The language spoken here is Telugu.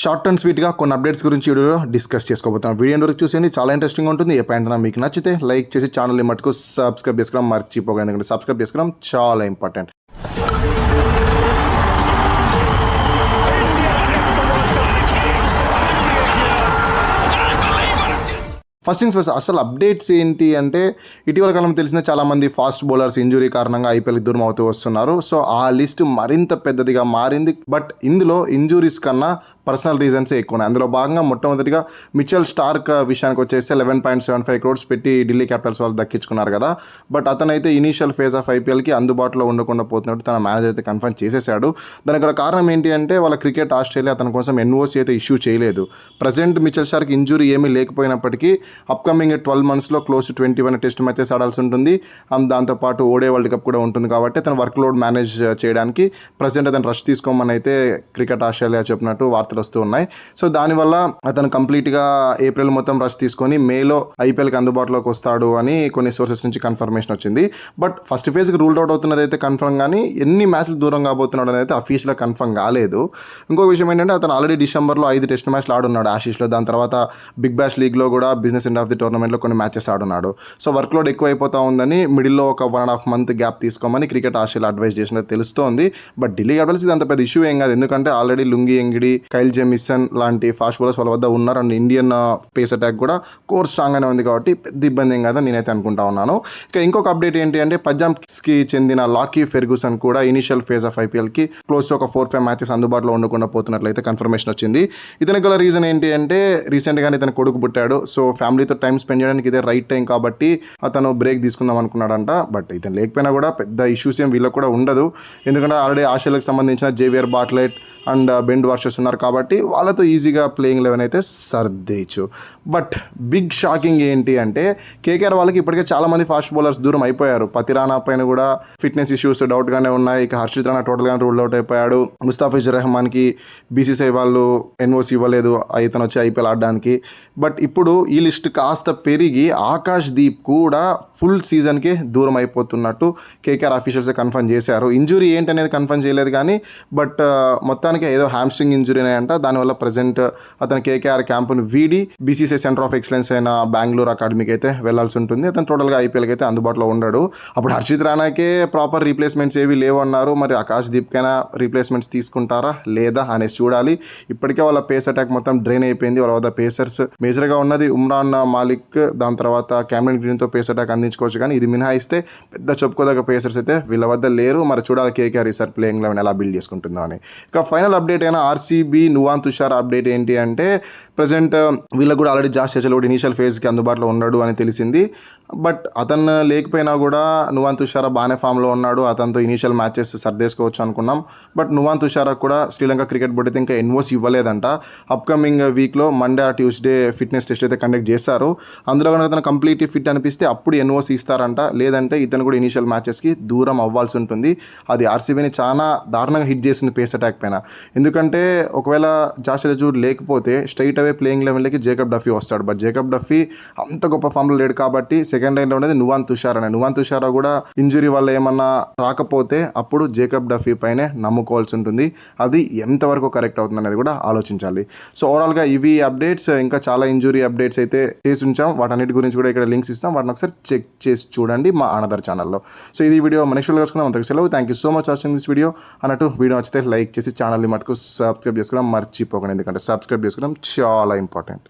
షార్ట్ అండ్ స్వీట్గా కొన్ని అప్డేట్స్ గురించి వీడియోలో డిస్కస్ చేసుకోబోతున్నాం. వీడియో వరకు చూసేయండి, చాలా ఇంట్రెస్టింగ్ ఉంటుంది. ఏ పాయింట్ మీకు నచ్చితే లైక్ చేసి ఛానల్ని మటుకు సబ్స్క్రైబ్ చేసుకోవడం మర్చిపోకండి, ఎందుకంటే సబ్స్క్రైబ్ చేసుకోవడం చాలా ఇంపార్టెంట్. ఫస్ట్ థింగ్స్ ఫస్ట్, అసలు అప్డేట్స్ ఏంటి అంటే ఇటీవల కాలం తెలిసిన చాలామంది ఫాస్ట్ బౌలర్స్ ఇంజురీ కారణంగా ఐపీఎల్కి దూరం అవుతూ వస్తున్నారు. సో ఆ లిస్ట్ మరింత పెద్దదిగా మారింది. బట్ ఇందులో ఇంజురీస్ కన్నా పర్సనల్ రీజన్సే ఎక్కువ ఉన్నాయి. అందులో భాగంగా మొట్టమొదటిగా మిచెల్ స్టార్క్ విషయానికి వచ్చేసి 11.75 crores పెట్టి ఢిల్లీ క్యాపిటల్స్ వాళ్ళు దక్కించుకున్నారు కదా. బట్ అతనైతే ఇనీషియల్ ఫేజ్ ఆఫ్ ఐపీఎల్కి అందుబాటులో ఉండకుండా పోతున్నట్టు తన మేనేజర్ అయితే కన్ఫర్మ్ చేసేసాడు. దానికి గల కారణం ఏంటి అంటే వాళ్ళ క్రికెట్ ఆస్ట్రేలియా అతని కోసం ఎన్ఓసీ అయితే ఇష్యూ చేయలేదు. ప్రజెంట్ మిచెల్ స్టార్క్ ఇంజురీ ఏమీ లేకపోయినప్పటికీ అప్కమింగ్ 12 monthsలో క్లోజ్ టు 21 టెస్ట్ మ్యాచెస్ ఆడాల్సి ఉంటుంది. దాంతోపాటు ఓడే వరల్డ్ కప్ కూడా ఉంటుంది. కాబట్టి అతను వర్క్ లోడ్ మేనేజ్ చేయడానికి ప్రజెంట్ అతను రష్ తీసుకోమని అయితే క్రికెట్ ఆస్ట్రేలియా చెప్పినట్టు వార్తలు వస్తూ ఉన్నాయి. సో దానివల్ల అతను కంప్లీట్గా ఏప్రిల్ మొత్తం రష్ తీసుకొని మేలో ఐపీఎల్కి అందుబాటులోకి వస్తాడు అని కొన్ని సోర్సెస్ నుంచి కన్ఫర్మేషన్ వచ్చింది. బట్ ఫస్ట్ ఫేజ్కి రూల్డ్ అవుట్ అవుతున్నది అయితే కన్ఫర్మ్, కానీ ఎన్ని మ్యాచ్లు దూరం కాబోతున్నాడు అనేది అయితే అఫీషియల్గా కన్ఫర్మ్ కాలేదు. ఇంకొక విషయం ఏంటంటే అతను ఆల్రెడీ డిసెంబర్లో 5 టెస్ట్ మ్యాచ్లు ఆడున్నాడు ఆశీష్లో. దాని తర్వాత బిగ్ బ్యాష్ లీగ్లో కూడా బిజినెస్ ఎండ్ ఆఫ్ ది టోర్నమెంట్లో కొన్ని మ్యాచెస్ ఆడున్నాడు. సో వర్క్ లోడ్ ఎక్కువ అయిపోతా ఉందని మిడిల్లో ఒక 1.5 month గ్యాప్ తీసుకోమని క్రికెట్ ఆస్ట్రేలియా అడ్వైస్ చేసినది తెలుస్తోంది. బట్ ఢిల్లీ క్యాపిటల్స్ ఇది అంత పెద్ద ఇష్యూ ఏం కాదు, ఎందుకంటే already Lungi Ngidi, Kyle Jamieson లాంటి ఫాస్ట్ బౌలర్స్ వాళ్ళ వద్ద ఉన్నారు. అండ్ ఇండియన్ పేస్ అటాక్ కూడా కోర్ స్ట్రాంగ్గానే ఉంది, కాబట్టి పెద్ద ఇబ్బంది ఏం కాదని నేనైతే అనుకుంటా ఉన్నాను. ఇక ఇంకొక అప్డేట్ ఏంటి అంటే పంజాబ్కి చెందిన లాకీ ఫెర్గూసన్ కూడా ఇనిషియల్ ఫేజ్ ఆఫ్ ఐపీఎల్కి క్లోజ్ టు ఒక 4-5 మ్యాచెస్ అందుబాటులో ఉండకుండా పోతున్నట్లయితే కన్ఫర్మేషన్ వచ్చింది. ఇతనికి గల రీజన్ ఏంటి అంటే రీసెంట్గానే ఇతను కొడుకు పుట్టాడు. సో ఫ్యామిలీతో టైం స్పెండ్ చేయడానికి ఇదే రైట్ టైం కాబట్టి అతను బ్రేక్ తీసుకుందాం అనుకున్నాడంట. బట్ ఇతను లేకపోయినా కూడా పెద్ద ఇష్యూస్ ఏం వీళ్ళకి కూడా ఉండదు, ఎందుకంటే ఆల్రెడీ ఆస్ట్రేలియాకి సంబంధించిన జేవియర్ బాట్లెట్ అండ్ బెండ్ వార్షర్స్ ఉన్నారు కాబట్టి వాళ్ళతో ఈజీగా ప్లేయింగ్ 11 అయితే సర్దేయచ్చు. బట్ బిగ్ షాకింగ్ ఏంటి అంటే కేకేఆర్ వాళ్ళకి ఇప్పటికే చాలామంది ఫాస్ట్ బౌలర్స్ దూరం అయిపోయారు. పతిరానా పైన కూడా ఫిట్నెస్ ఇష్యూస్ డౌట్గానే ఉన్నాయి. ఇక హర్షిత్ రాణా టోటల్గా రూల్ అవుట్ అయిపోయాడు. ముస్తాఫిజుర్ రెహమాన్కి బీసీసీఐ వాళ్ళు ఎన్ఓసీ ఇవ్వలేదు ఇతను వచ్చి ఐపీఎల్ ఆడడానికి. బట్ ఇప్పుడు ఈ లిస్ట్ కాస్త పెరిగి ఆకాష్ దీప్ కూడా ఫుల్ సీజన్కి దూరం అయిపోతున్నట్టు కేకేఆర్ ఆఫీషియల్స్ కన్ఫర్మ్ చేశారు. ఇంజురీ ఏంటనేది కన్ఫర్మ్ చేయలేదు కానీ బట్ మొత్తానికి ఏదో హ్యామ్స్ట్రింగ్ ఇంజురీ అంట. దానివల్ల ప్రజెంట్ అతను కేకేఆర్ క్యాంపును వీడి బీసీసీఐ సెంటర్ ఆఫ్ ఎక్సలెన్స్ అయిన బెంగళూరు అకాడమీకి అయితే వెళ్లాల్సి ఉంటుంది. అతను టోటల్గా ఐపీఎల్కి అయితే అందుబాటులో ఉండడు. అప్పుడు హర్షిత్ రాణాకే ప్రాపర్ రీప్లేస్మెంట్స్ ఏవి లేవన్నారు. మరి ఆకాష్ దీప్కైనా రీప్లేస్మెంట్స్ తీసుకుంటారా లేదా అనేసి చూడాలి. ఇప్పటికే వాళ్ళ పేస్ అటాక్ మొత్తం డ్రైన్ అయిపోయింది. వాళ్ళ వద్ద పేసర్స్ మేజర్గా ఉన్నది ఉమ్రాన్ మాలిక్, దాని తర్వాత క్యామెరన్ గ్రీన్తో పేస్ అటాక్ అందించుకోవచ్చు, కానీ ఇది మినహాయిస్తే పెద్ద చెప్పుకోదగ్గ పేసర్స్ అయితే వీళ్ళ వద్ద లేరు. మరి చూడాలి కేకేఆర్ ఈసారి ప్లేయింగ్ 11 ఎలా బిల్డ్ చేసుకుంటుందో అని. ఇక ఫైనల్ అప్డేట్ అయినా ఆర్సీబీ నువాన్ తుషార్ అప్డేట్ ఏంటి అంటే ప్రజెంట్ వీళ్ళకి కూడా ఆల్రెడీ జాష్ హెజల్వుడ్ ఇనీషియల్ ఫేజ్కి అందుబాటులో ఉన్నాడు అని తెలిసింది. బట్ అతను లేకపోయినా కూడా నువాన్ తుషారా బాగానే ఫామ్లో ఉన్నాడు. అతనితో ఇనీషియల్ మ్యాచెస్ సర్దేసుకోవచ్చు అనుకున్నాం. బట్ నువాన్ తుషారా కూడా శ్రీలంక క్రికెట్ బోర్డు అయితే ఇంకా ఎన్ఓసీ ఇవ్వలేదంట. అప్కమింగ్ వీక్లో మండే ట్యూస్డే ఫిట్నెస్ టెస్ట్ అయితే కండక్ట్ చేస్తారు. అందులో కనుక అతను కంప్లీట్లీ ఫిట్ అనిపిస్తే అప్పుడు ఎన్ఓసీ ఇస్తారంట. లేదంటే ఇతను కూడా ఇనీషియల్ మ్యాచెస్కి దూరం అవ్వాల్సి ఉంటుంది. అది ఆర్సీబీని చాలా దారుణంగా హిట్ చేసింది పేస్ అటాక్ పైన. ఎందుకంటే ఒకవేళ జాష్ హెజల్వుడ్ లేకపోతే స్ట్రైట్ అవే ప్లేయింగ్ 11లోకి జేకబ్ డఫీ వస్తాడు. బట్ జేకబ్ డఫీ అంత గొప్ప ఫామ్లో లేడు కాబట్టి సెకండ్ లైన్లో ఉండేది నువాన్ తుషారా. నువాన్ తుషారా కూడా ఇంజురీ వల్ల ఏమన్నా రాకపోతే అప్పుడు జేకబ్ డఫీ పైనే నమ్ముకోవాల్సి ఉంటుంది. అది ఎంతవరకు కరెక్ట్ అవుతుంది అనేది కూడా ఆలోచించాలి. సో ఓవరాల్గా ఇవి అప్డేట్స్. ఇంకా చాలా ఇంజురీ అప్డేట్స్ అయితే చేసి ఉంచాం. వాటన్నిటి గురించి కూడా ఇక్కడ లింక్స్ ఇస్తాం, వాటిని ఒకసారి చెక్ చేసి చూడండి మా అనదర్ ఛానల్లో. సో ఇది వీడియో నెక్స్ట్ కలుసుకుందాం. అంతకు సెలవు. Thank you so much watching this video. అన్నట్టు వీడియో నచ్చితే లైక్ చేసి ఛానల్ని మటుకు సబ్స్క్రైబ్ చేసుకోవడం మర్చిపోకండి, ఎందుకంటే సబ్స్క్రైబ్ చేసుకోవడం చాలా ఇంపార్టెంట్.